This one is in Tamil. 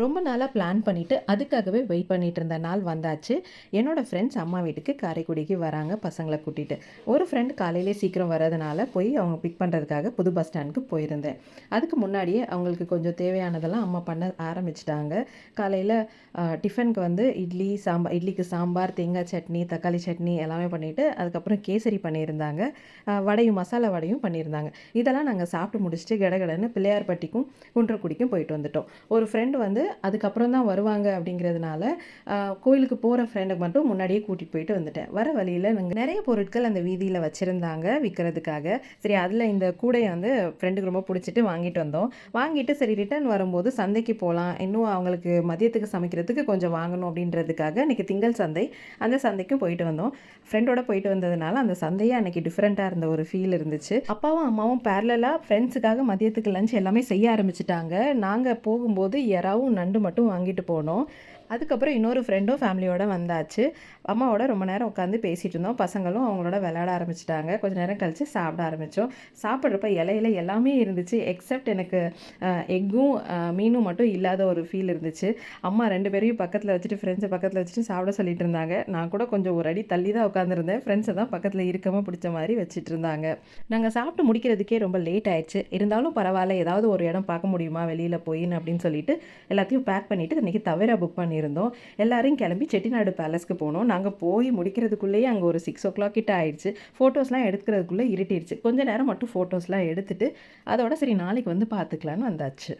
ரொம்ப நாளாக பிளான் பண்ணிவிட்டு அதுக்காகவே வெயிட் பண்ணிட்டு இருந்த நாள் வந்தாச்சு. என்னோடய ஃப்ரெண்ட்ஸ் அம்மா வீட்டுக்கு காரைக்குடிக்கு வராங்க பசங்களை கூட்டிகிட்டு. ஒரு ஃப்ரெண்ட் காலையிலே சீக்கிரம் வரதுனால போய் அவங்க பிக் பண்ணுறதுக்காக புது பஸ் ஸ்டாண்டுக்கு போயிருந்தேன். அதுக்கு முன்னாடியே அவங்களுக்கு கொஞ்சம் தேவையானதெல்லாம் அம்மா பண்ண ஆரம்பிச்சிட்டாங்க. காலையில் டிஃபனுக்கு வந்து இட்லிக்கு சாம்பார், தேங்காய் சட்னி, தக்காளி சட்னி எல்லாமே பண்ணிவிட்டு அதுக்கப்புறம் கேசரி பண்ணியிருந்தாங்க. வடையும் மசாலா வடையும் பண்ணியிருந்தாங்க. இதெல்லாம் நாங்கள் சாப்பிட்டு முடிச்சுட்டு கடகடன்னு பிள்ளையார்பட்டிக்கும் குன்றக்குடிக்கும் போயிட்டு வந்துட்டோம். ஒரு ஃப்ரெண்டு வந்து அதுக்கப்புறம் தான் வருவாங்க அப்படிங்கிறதுனால கோயிலுக்கு போகிற ஃப்ரெண்டுக்கு மட்டும் முன்னாடியே கூட்டிகிட்டு போயிட்டு வந்துட்டேன். வர வழியில் நாங்கள் நிறைய பொருட்கள் அந்த வீதியில் வச்சுருந்தாங்க விற்கிறதுக்காக. சரி, அதில் இந்த கூடையை வந்து ஃப்ரெண்டுக்கு ரொம்ப பிடிச்சிட்டு வாங்கிட்டு வந்தோம். வாங்கிட்டு சரி ரிட்டர்ன் வரும்போது சந்தைக்கு போகலாம், இன்னும் அவங்களுக்கு மதியத்துக்கு சமைக்கிறதுக்கு கொஞ்சம் வாங்கணும் அப்படின்றதுக்காக இன்றைக்கி திங்கள் சந்தை, அந்த சந்தைக்கும் போயிட்டு வந்தோம். ஃப்ரெண்டோட போயிட்டு வந்ததுனால அந்த சந்தையே அன்றைக்கி டிஃப்ரெண்ட்டாக இருந்த ஒரு ஃபீல் இருந்துச்சு. அப்பாவும் அம்மாவும் பேரலாக ஃப்ரெண்ட்ஸுக்காக மதியத்துக்கு லஞ்ச் எல்லாமே செய்ய ஆரம்பிச்சிட்டாங்க. நாங்கள் போகும்போது இறாவும் நண்டு மட்டும் வாங்கிட்டு போனோம். அதுக்கப்புறம் இன்னொரு ஃப்ரெண்டும் ஃபேமிலியோடு வந்தாச்சு. அம்மாவோட ரொம்ப நேரம் உட்காந்து பேசிகிட்டு இருந்தோம். பசங்களும் அவங்களோட விளையாட ஆரம்பிச்சிட்டாங்க. கொஞ்சம் நேரம் கழித்து சாப்பிட ஆரம்பித்தோம். சாப்பிட்றப்ப இலையில எல்லாமே இருந்துச்சு, எக்ஸப்ட் எனக்கு எக்கும் மீனும் மட்டும் இல்லாத ஒரு ஃபீல் இருந்துச்சு. அம்மா 2 பேரையும் பக்கத்தில் வச்சுட்டு ஃப்ரெண்ட்ஸை பக்கத்தில் வச்சுட்டு சாப்பிட சொல்லிட்டு இருந்தாங்க. நான் கூட கொஞ்சம் ஒரு அடி தள்ளி தான் உட்காந்துருந்தேன். ஃப்ரெண்ட்ஸை தான் பக்கத்தில் இறுக்கமாக பிடிச்ச மாதிரி வச்சுட்டு இருந்தாங்க. நாங்கள் சாப்பிட்டு முடிக்கிறதுக்கே ரொம்ப லேட் ஆயிடுச்சு. இருந்தாலும் பரவாயில்ல, ஏதாவது ஒரு இடம் பார்க்க முடியுமா வெளியில் போயின்னு அப்படின்னு சொல்லிட்டு எல்லாத்தையும் பேக் பண்ணிவிட்டு இன்றைக்கி தவேரா புக் பண்ணியிருந்தோம். எல்லாரையும் கிளம்பி செட்டிநாடு பேலஸ்க்கு போனோம். நாங்கள் போய் முடிக்கிறதுக்குள்ளேயே அங்கே ஒரு 6 o'clock கிட்ட ஆயிடுச்சு. ஃபோட்டோஸ்லாம் எடுக்கிறதுக்குள்ளே இருட்டிடுச்சு. கொஞ்சம் நேரம் மட்டும் ஃபோட்டோஸ்லாம் எடுத்துட்டு அதோட சரி நாளைக்கு வந்து பார்த்துக்கலான்னு வந்தாச்சு.